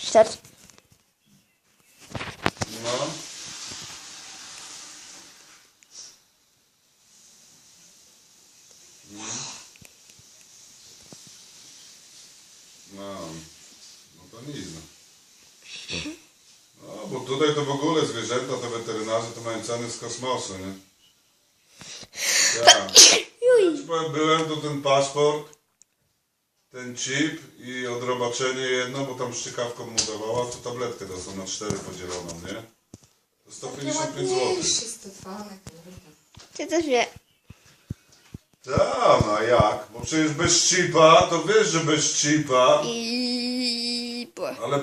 Start. No. No to nic. No, bo tutaj to w ogóle zwierzęta, te weterynarze to mają ceny z kosmosu, nie? Ja ci powiem, byłem, to ten paszport, ten chip i odrobaczenie jedno, bo tam szczykawką mu dawała, to tabletkę dostał na 4 podzieloną, nie? To 155 zł. Stefanek, Ty też wie. Tak, no a jak? Bo przecież bez chipa, to wiesz, że bez chipa, I... ale